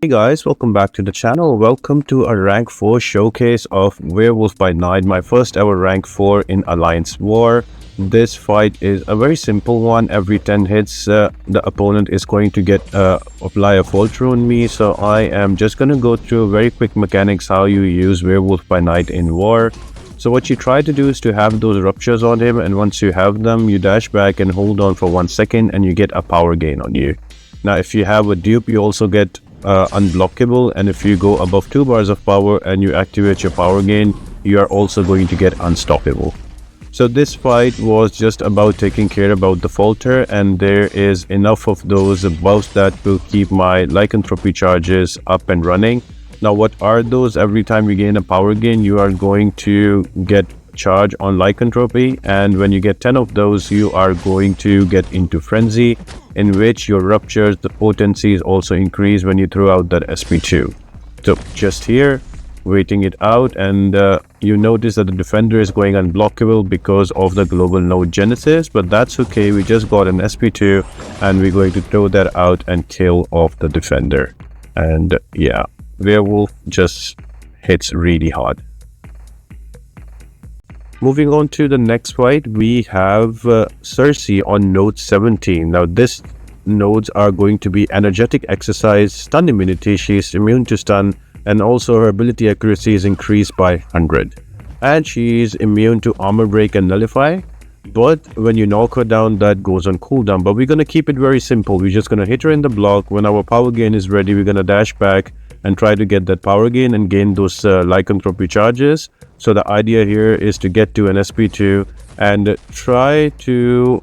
Hey guys, welcome back to the channel. Welcome to a rank 4 showcase of Werewolf by Night, my first ever rank 4 in Alliance War. This fight is a very simple one. Every 10 hits, the opponent is going to apply a fault on me. So I am just going to go through very quick mechanics how you use Werewolf by Night in War. So what you try to do is to have those ruptures on him, and once you have them, you dash back and hold on for 1 second and you get a power gain on you. Now if you have a dupe, you also get unblockable, and if you go above 2 bars of power and you activate your power gain, you are also going to get unstoppable. So this fight was just about taking care about the falter, and there is enough of those buffs that will keep my lycanthropy charges up and running. Now what are those? Every time you gain a power gain, you are going to get charge on lycanthropy, and when you get 10 of those, you are going to get into frenzy, in which your ruptures, the potencies also increase when you throw out that SP2. So just here, waiting it out, and you notice that the defender is going unblockable because of the global node genesis, but that's okay. We just got an SP2 and we're going to throw that out and kill off the defender. And yeah, Werewolf just hits really hard. Moving on to the next fight, we have Sersi on node 17. Now this nodes are going to be energetic exercise, stun immunity, she is immune to stun, and also her ability accuracy is increased by 100. And she is immune to armor break and nullify, but when you knock her down, that goes on cooldown. But we're going to keep it very simple. We're just going to hit her in the block. When our power gain is ready, we're going to dash back and try to get that power gain and gain those lycanthropy charges. So the idea here is to get to an SP2 and try to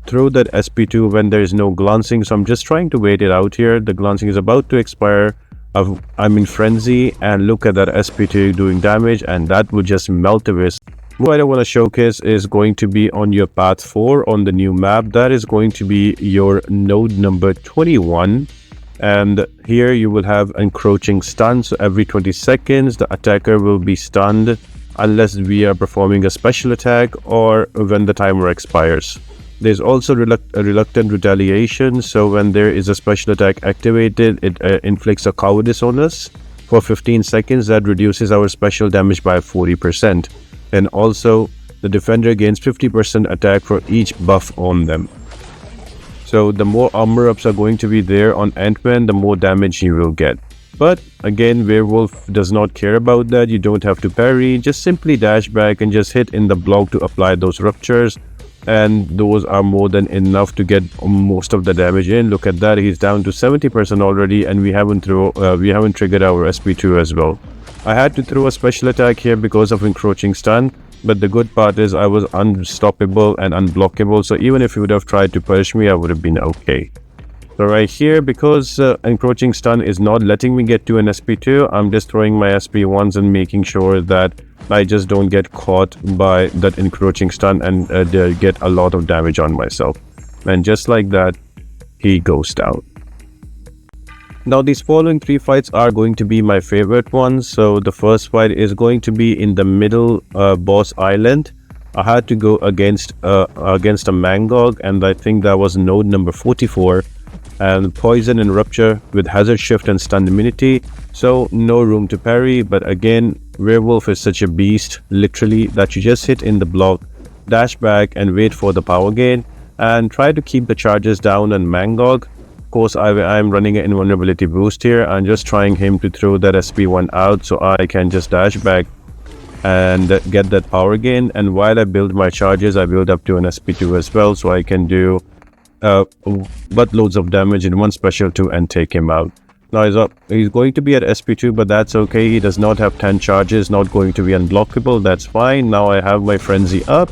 throw that SP2 when there is no glancing. So I'm just trying to wait it out here. The glancing is about to expire. I'm in frenzy, and look at that SP2 doing damage, and that would just melt away. What I want to showcase is going to be on your path 4 on the new map. That is going to be your node number 21. And here you will have encroaching stun. So every 20 seconds, the attacker will be stunned unless we are performing a special attack or when the timer expires. There's also reluctant retaliation. So when there is a special attack activated, it inflicts a cowardice on us for 15 seconds. That reduces our special damage by 40%. And also the defender gains 50% attack for each buff on them. So the more armor ups are going to be there on Ant-Man, the more damage you will get. But again, Werewolf does not care about that. You don't have to parry, just simply dash back and just hit in the block to apply those ruptures. And those are more than enough to get most of the damage in. Look at that, he's down to 70% already, and we haven't triggered our SP2 as well. I had to throw a special attack here because of encroaching stun. But the good part is I was unstoppable and unblockable, so even if you would have tried to punish me, I would have been okay. So right here, because encroaching stun is not letting me get to an SP2, I'm just throwing my SP1s and making sure that I just don't get caught by that encroaching stun and get a lot of damage on myself. And just like that, he goes down. Now these following 3 fights are going to be my favorite ones. So the first fight is going to be in the middle boss island. I had to go against a Mangog, and I think that was node number 44, and poison and rupture with hazard shift and stun immunity. So no room to parry, but again, Werewolf is such a beast, literally, that you just hit in the block, dash back and wait for the power gain, and try to keep the charges down on Mangog. Of course, I'm running an invulnerability boost here. I'm just trying him to throw that SP1 out so I can just dash back and get that power gain. And while I build my charges, I build up to an SP2 as well, so I can do buttloads of damage in one special 2 and take him out. Now he's going to be at SP2, but that's okay. He does not have 10 charges, not going to be unblockable. That's fine. Now I have my frenzy up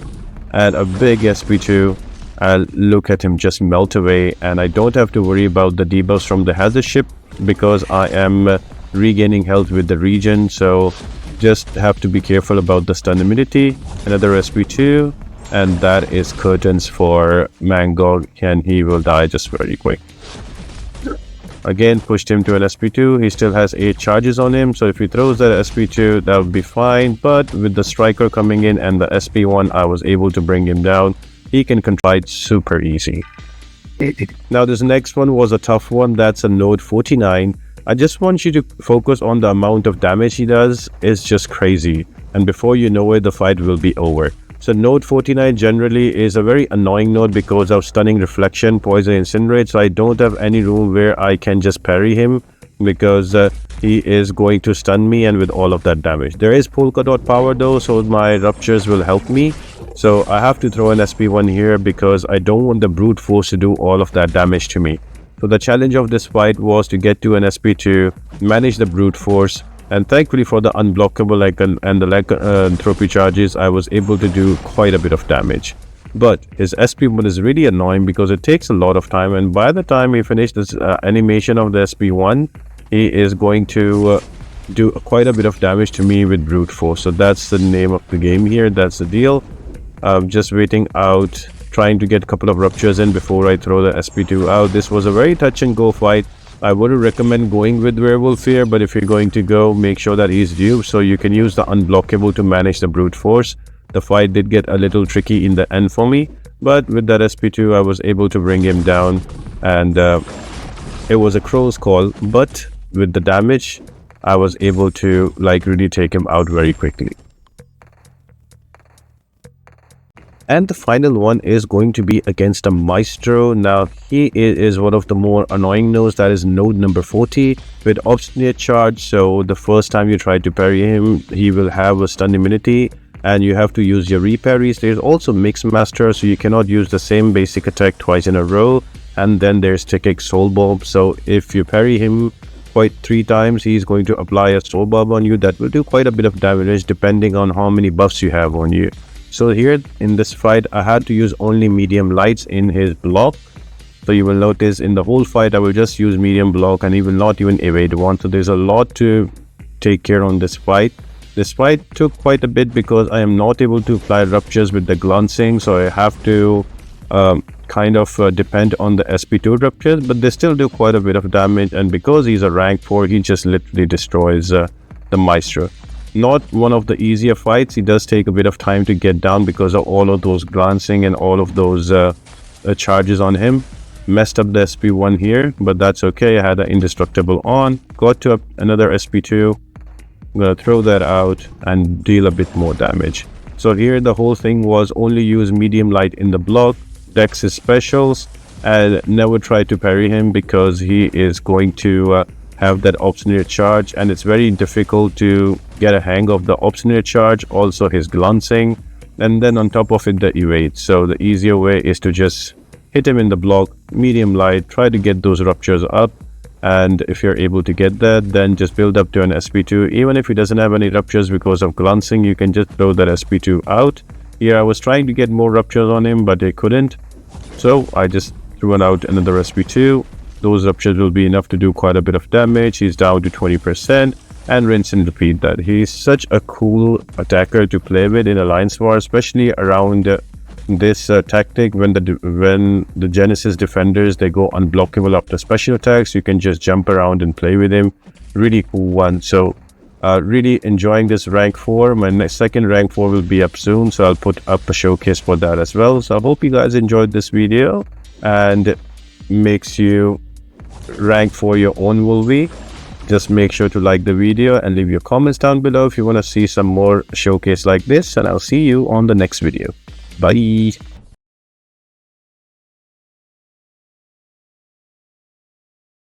and a big SP2. I'll look at him just melt away, and I don't have to worry about the debuffs from the hazard ship because I am regaining health with the regen. So just have to be careful about the stun immunity. Another SP2, and that is curtains for Mangog, and he will die just very quick. Again, pushed him to an SP2. He still has 8 charges on him, so if he throws that SP2, that would be fine. But with the striker coming in and the SP1, I was able to bring him down. He can control super easy. Now this next one was a tough one. That's a node 49. I just want you to focus on the amount of damage he does. It's just crazy, and before you know it, the fight will be over. So node 49 generally is a very annoying node because of stunning reflection, poison, incinerate. So I don't have any room where I can just parry him, because he is going to stun me and with all of that damage. There is polka dot power though, so my ruptures will help me. So I have to throw an SP1 here because I don't want the brute force to do all of that damage to me. So the challenge of this fight was to get to an SP2, manage the brute force, and thankfully for the unblockable and the lycanthropy charges, I was able to do quite a bit of damage. But his SP1 is really annoying because it takes a lot of time, and by the time he finished this animation of the SP1, he is going to do quite a bit of damage to me with brute force. So that's the name of the game here. That's the deal. I'm just waiting out, trying to get a couple of ruptures in before I throw the SP2 out. This was a very touch and go fight. I wouldn't recommend going with Werewolf here, but if you're going to go, make sure that he's duped so you can use the unblockable to manage the brute force. The fight did get a little tricky in the end for me, but with that SP2 I was able to bring him down, and it was a close call, but with the damage I was able to really take him out very quickly. And the final one is going to be against a Maestro. Now, he is one of the more annoying nodes. That is node number 40 with obstinate charge. So the first time you try to parry him, he will have a stun immunity, and you have to use your reparries. There's also Mix Master, so you cannot use the same basic attack twice in a row. And then there's Tickic Soul Bomb. So if you parry him quite 3 times, he's going to apply a Soul Bomb on you. That will do quite a bit of damage depending on how many buffs you have on you. So here in this fight, I had to use only medium lights in his block. So you will notice in the whole fight, I will just use medium block, and he will not even evade one. So there's a lot to take care on this fight. This fight took quite a bit because I am not able to apply ruptures with the glancing. So I have to depend on the SP2 ruptures, but they still do quite a bit of damage. And because he's a rank 4, he just literally destroys the Maestro. Not one of the easier fights. He does take a bit of time to get down because of all of those glancing and all of those charges on him. Messed up the SP1 here, but that's okay. I had an indestructible on. Got to another SP2. I'm gonna throw that out and deal a bit more damage. So here the whole thing was only use medium light in the block, dex his specials, and never try to parry him because he is going to have that obstinate charge, and it's very difficult to get a hang of the obstinate charge, also his glancing, and then on top of it the evade. So the easier way is to just hit him in the block, medium light, try to get those ruptures up, and if you're able to get that, then just build up to an SP2. Even if he doesn't have any ruptures because of glancing, you can just throw that SP2 out. Here I was trying to get more ruptures on him, but I couldn't, so I just threw out another SP2. Those ruptures will be enough to do quite a bit of damage. He's down to 20%, and rinse and repeat that. He's such a cool attacker to play with in Alliance War, especially around this tactic when the Genesis defenders, they go unblockable after special attacks. You can just jump around and play with him. Really cool one. So really enjoying this rank 4. My second rank 4 will be up soon, so I'll put up a showcase for that as well. So I hope you guys enjoyed this video and makes you rank for your own Wolvie. Just make sure to like the video and leave your comments down below if you want to see some more showcase like this, and I'll see you on the next video. Bye.